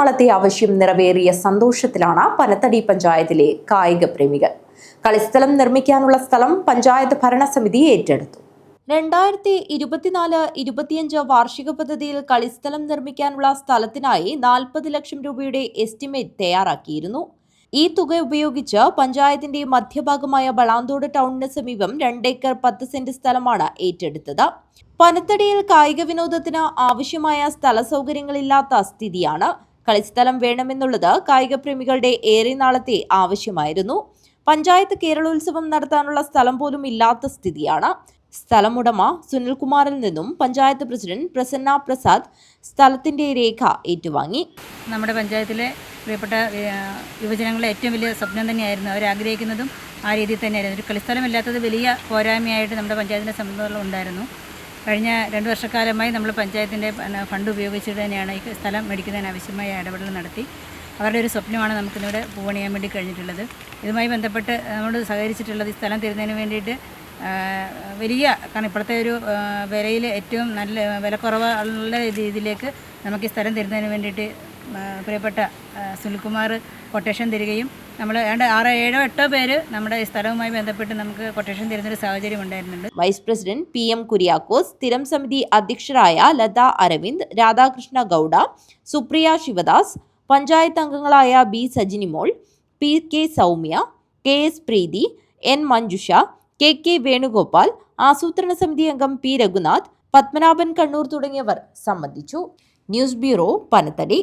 നാളത്തെ ആവശ്യം നിറവേറിയ സന്തോഷത്തിലാണ് പനത്തടി പഞ്ചായത്തിലെ കായിക പ്രേമികൾ. കളിസ്ഥലം നിർമ്മിക്കാനുള്ള സ്ഥലം പഞ്ചായത്ത് ഭരണസമിതി ഏറ്റെടുത്തു. 2024-25 വാർഷിക പദ്ധതിയിൽ കളിസ്ഥലം നിർമ്മിക്കാനുള്ള സ്ഥലത്തിനായി 40 ലക്ഷം രൂപയുടെ എസ്റ്റിമേറ്റ് തയ്യാറാക്കിയിരുന്നു. ഈ തുക ഉപയോഗിച്ച് പഞ്ചായത്തിന്റെ മധ്യഭാഗമായ വളാന്തോട് ടൗണിന് സമീപം 2 ഏക്കർ 10 സെന്റ് സ്ഥലമാണ് ഏറ്റെടുത്തത്. പനത്തടിയിൽ കായിക വിനോദത്തിന് ആവശ്യമായ സ്ഥല സൗകര്യങ്ങളില്ലാത്ത സ്ഥിതിയാണ്. കളിസ്ഥലം വേണമെന്നുള്ളത് കായിക പ്രേമികളുടെ ഏറെ നാളത്തെ ആവശ്യമായിരുന്നു. പഞ്ചായത്ത് കേരളോത്സവം നടത്താനുള്ള സ്ഥലം പോലും ഇല്ലാത്ത സ്ഥിതിയാണ്. സ്ഥലമുടമ സുനിൽകുമാറിൽ നിന്നും പഞ്ചായത്ത് പ്രസിഡന്റ് പ്രസന്ന പ്രസാദ് സ്ഥലത്തിന്റെ രേഖ ഏറ്റുവാങ്ങി. നമ്മുടെ പഞ്ചായത്തിലെ പ്രിയപ്പെട്ട യുവജനങ്ങളുടെ ഏറ്റവും വലിയ സ്വപ്നം തന്നെയായിരുന്നു. അവരാഗ്രഹിക്കുന്നതും ആ രീതിയിൽ തന്നെയായിരുന്നു. ഒരു കളിസ്ഥലമില്ലാത്തത് വലിയ പോരായ്മയായിട്ട് നമ്മുടെ പഞ്ചായത്തിൻ്റെ സംബന്ധം ഉണ്ടായിരുന്നു. കഴിഞ്ഞ 2 വർഷക്കാലമായി നമ്മൾ പഞ്ചായത്തിൻ്റെ ഫണ്ട് ഉപയോഗിച്ചിട്ട് തന്നെയാണ് ഈ സ്ഥലം മേടിക്കുന്നതിന് ആവശ്യമായ ഇടപെടൽ നടത്തി. അവരുടെ ഒരു സ്വപ്നമാണ് നമുക്കിന്നിവിടെ പൂവണിയാൻ വേണ്ടി കഴിഞ്ഞിട്ടുള്ളത്. ഇതുമായി ബന്ധപ്പെട്ട് നമ്മളോട് സഹകരിച്ചിട്ടുള്ളത് ഈ സ്ഥലം തരുന്നതിന് വേണ്ടിയിട്ട് കാരണം ഇപ്പോഴത്തെ ഒരു വിലയിൽ ഏറ്റവും നല്ല വിലക്കുറവുള്ള രീതിയിലേക്ക് നമുക്ക് ഈ സ്ഥലം തരുന്നതിന് വേണ്ടിയിട്ട് പ്രിയപ്പെട്ട സുനിൽകുമാർ കൊട്ടേഷൻ തരികയും നമ്മൾ 6, 7, 8 പേര് നമ്മുടെ ഈ സ്ഥലവുമായി ബന്ധപ്പെട്ട് നമുക്ക് കൊട്ടേഷൻ തരുന്നൊരു സാഹചര്യം ഉണ്ടായിരുന്നുണ്ട്. വൈസ് പ്രസിഡന്റ് PM കുര്യാക്കോസ്, സ്ഥിരം സമിതി അധ്യക്ഷരായ ലത അരവിന്ദ്, രാധാകൃഷ്ണ ഗൌഡ, സുപ്രിയ ശിവദാസ്, പഞ്ചായത്ത് അംഗങ്ങളായ B Sajinimol, PK Soumya, KS പ്രീതി, N മഞ്ജുഷ, KK വേണുഗോപാൽ, ആസൂത്രണ സമിതി അംഗം P രഘുനാഥ്, പത്മനാഭൻ കണ്ണൂർ തുടങ്ങിയവർ സംബന്ധിച്ചു. News bureau, Panathady.